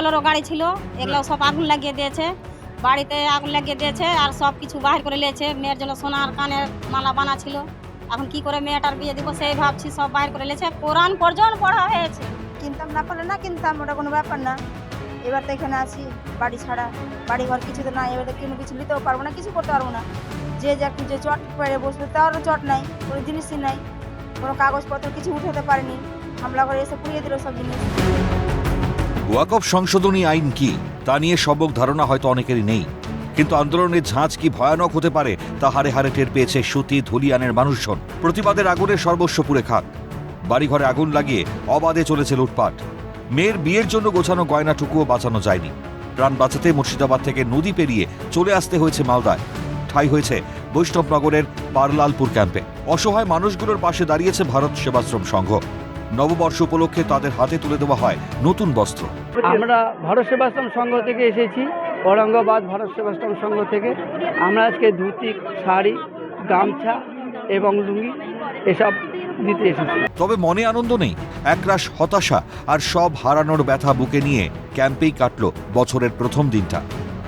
Bolero गाड़ी ছিল এগুলো সব আগুন লাগিয়ে দিয়েছে, বাড়িতে আগুন লাগিয়ে দিয়েছে আর সব কিছু বাহির করে নিয়েছে। মেয়ের জন্য সোনার কানের মালা বানা ছিল, এখন কি করে মেয়েটার বিয়ে দিব সেই ভাবছি, সব বাহির করে নিয়েছে। কোরআন পর্যন্ত পড়া হয়েছে। কিনতাম না পারলে না কিনতাম, ওটা কোনো ব্যাপার না। এবার তো এখানে আছি বাড়ি ছাড়া, বাড়ি ঘর কিছু তো নাই, এবার তো কোনো কিছু নিতেও পারবো না, কিছু করতে পারবো না। যে যা যে চট পেরে বসবে তারও চট নাই, কোনো জিনিসই নাই, কোনো কাগজপত্র কিছু উঠাতে পারেনি, হামলা করে এসে পুড়িয়ে দিল সব জিনিস। ওয়াকফ সংশোধনী আইন কি তা নিয়ে সম্যক ধারণা হয়তো অনেকেরই নেই, কিন্তু আন্দোলনের ঝাঁজ কি ভয়ানক হতে পারে তা হারে হারে টের পেয়েছে সুতি ধুলিয়ানের মানুষজন। প্রতিবাদের আগুনে সর্বস্ব পুড়ে খাক, বাড়িঘরে আগুন লাগিয়ে অবাধে চলেছে লুটপাট। মেয়ের বিয়ের জন্য গোছানো গয়নাটুকুও বাঁচানো যায়নি। প্রাণ বাঁচাতে মুর্শিদাবাদ থেকে নদী পেরিয়ে চলে আসতে হয়েছে মালদায়। ঠাঁই হয়েছে বৈষ্ণবনগরের পারলালপুর ক্যাম্পে। অসহায় মানুষগুলোর পাশে দাঁড়িয়েছে ভারত সেবাশ্রম সংঘ। নববর্ষ উপলক্ষে তাদের হাতে তুলে দেওয়া হয় নতুন বস্ত্র। আমরা ভারত সেবাশ্রম সংঘ থেকে এসেছি, ঔরঙ্গাবাদ ভারত সেবাশ্রম সংঘ থেকে। আমরা আজকে ধুতি, শাড়ি, গামছা এবং লুঙ্গি এসব দিতে এসেছি। তবে মনে আনন্দ নেই, একরাশ হতাশা আর সব হারানোর ব্যথা বুকে নিয়ে ক্যাম্পেই কাটল বছরের প্রথম দিনটা।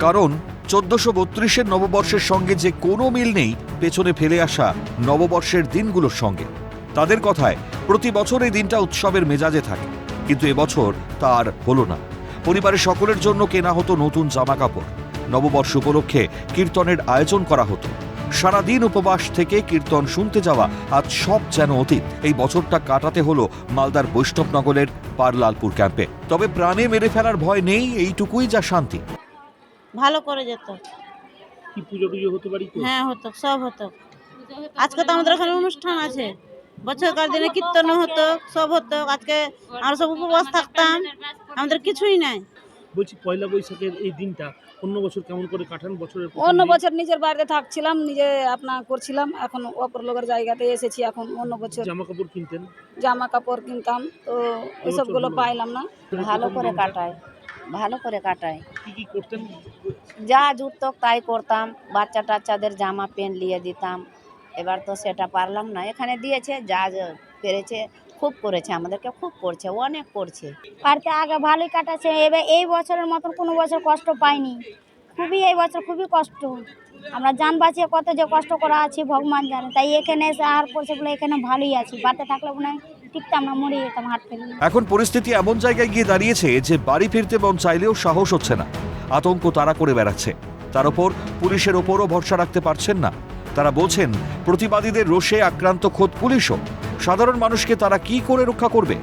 কারণ 1432-এর নববর্ষের সঙ্গে যে কোনো মিল নেই পেছনে ফেলে আসা নববর্ষের দিনগুলোর সঙ্গে। তাদের কথায় প্রতি বছর এই দিনটা উৎসবের মেজাজে থাকে, কিন্তু এবছর তা আর হলো না। পরিবারের সকলের জন্য কেনা হতো নতুন জামা কাপড়। নববর্ষ উপলক্ষে কীর্তনের আয়োজন করা হতো। সারাদিন উপবাস থেকে কীর্তন শুনতে যাওয়া আজ সব যেন অতীত। এই বছরটা কাটাতে হলো মালদার বৈষ্ণবনগরের পারলালপুর ক্যাম্পে। তবে প্রাণে মেরে ফেলার ভয় নেই, এইটুকুই যা শান্তি। ভালো করে যেত। কি পুজো টুজো হতে পারি? হ্যাঁ হতো, সব হতো। আজকে তো আমাদের এখানে অনুষ্ঠান আছে, বছরকার দিনে কীর্তন হতো, সব হতো। আজকে আমরা সব উপবাস থাকতাম, আমাদের কিছুই নাই। বলছি পয়লা বৈশাখের এই দিনটা অন্য বছর কেমন করে কাটান? বছরের অন্য বছর নিজের বাড়িতে থাকছিলাম, নিজে করছিলাম, এখন অপর লোকের জায়গাতে এসেছি। এখন অন্য বছর জামা কাপড় কিনতেন? জামা কাপড় কিনতাম, তো ওইসবগুলো পাইলাম না। ভালো করে কাটায়, ভালো করে কাটায়। কি কি করতেন? যা জুটতো তাই করতাম, বাচ্চা টাচ্চাদের জামা প্যান্ট নিয়ে দিতাম। এবার তো সেটা পারলাম না, এখানে দিয়েছে, যা পেরেছে খুব করেছে, আমাদেরকে খুব করছে, অনেক করছে। বাড়িতে আগে ভালোই কাটাচ্ছে, এবার এই বছরের মতন কোনো বছর কষ্ট পাইনি। খুবই এই বছর খুবই কষ্ট, আমরা জান বাঁচিয়ে কত যে কষ্ট করা আছি ভগবান জানে। তাই এখানে এসে আর পড়ছে বলে এখানে ভালোই আছি, বাড়িতে থাকলে মনে হয় টিকতাম না, মরে যেতাম হাট ফেলে। এখন পরিস্থিতি এমন জায়গায় গিয়ে দাঁড়িয়েছে যে বাড়ি ফিরতে মন চাইলেও সাহস হচ্ছে না। আতঙ্ক তারা করে বেড়াচ্ছে, তার ওপর পুলিশের ওপরও ভরসা রাখতে পারছেন না। তারা বলছেন প্রতিবাদীদের রোষে আক্রান্ত খোদ পুলিশও। সাধারণ মানুষকে তারা কি করে রক্ষা করবে?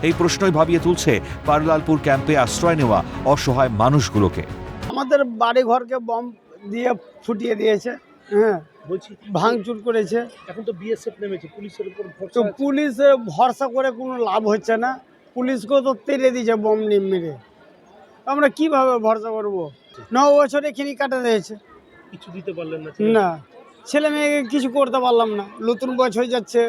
এই প্রশ্নই ভাবিয়ে তুলছে পারলালপুর ক্যাম্পে আশ্রয় নেওয়া অসহায় মানুষগুলোকে। আমাদের বাড়ি ঘরকে বম দিয়ে ফুটিয়ে দিয়েছে, হ্যাঁ, বলছি ভাঙচুর করেছে। এখন তো বিএসএফ নেমেছে, পুলিশের উপর তো ভরসা আছে? পুলিশে ভরসা করে কোনো লাভ হচ্ছে না, পুলিশকেও তো তেড়ে দিয়েছে বম নিয়ে মেরে। আমরা কিভাবে ভরসা করবো? 9 বছর এখানে কাটা দিয়েছে, কিছু দিতে পারলেন না? না ছেলে মেয়েকে কিছু করতে পারলাম না, নতুন বয়স হয়ে যাচ্ছে,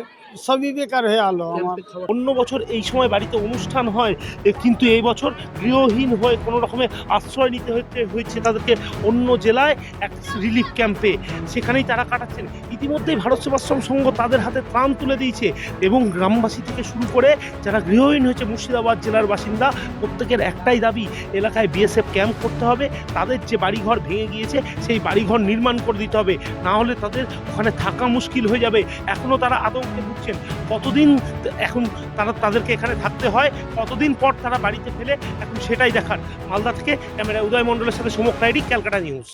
সবই বেকার হয়ে আলো আমার। অন্য বছর এই সময় বাড়িতে অনুষ্ঠান হয়, কিন্তু এই বছর গৃহহীন হয়ে কোনো রকমের আশ্রয় নিতে হয়েছে তাদেরকে অন্য জেলায় এক রিলিফ ক্যাম্পে, সেখানেই তারা কাটাচ্ছেন। ইতিমধ্যেই ভারত সেবাশ্রম সংঘ তাদের হাতে ত্রাণ তুলে দিয়েছে এবং গ্রামবাসী থেকে শুরু করে যারা গৃহহীন হয়েছে মুর্শিদাবাদ জেলার বাসিন্দা, প্রত্যেকের একটাই দাবি, এলাকায় বিএসএফ ক্যাম্প করতে হবে, তাদের যে বাড়িঘর ভেঙে গিয়েছে সেই বাড়িঘর নির্মাণ করে দিতে হবে, না হলে তাদের ওখানে থাকা মুশকিল হয়ে যাবে। এখনও তারা আতঙ্কে ভুগছেন, কতদিন এখন তাদেরকে এখানে থাকতে হয়, কতদিন পর তারা বাড়িতে ফেলে, এখন সেটাই দেখার। মালদা থেকে ক্যামেরা উদয় মণ্ডলের সাথে সমক রাইডি, ক্যালকাটা নিউজ।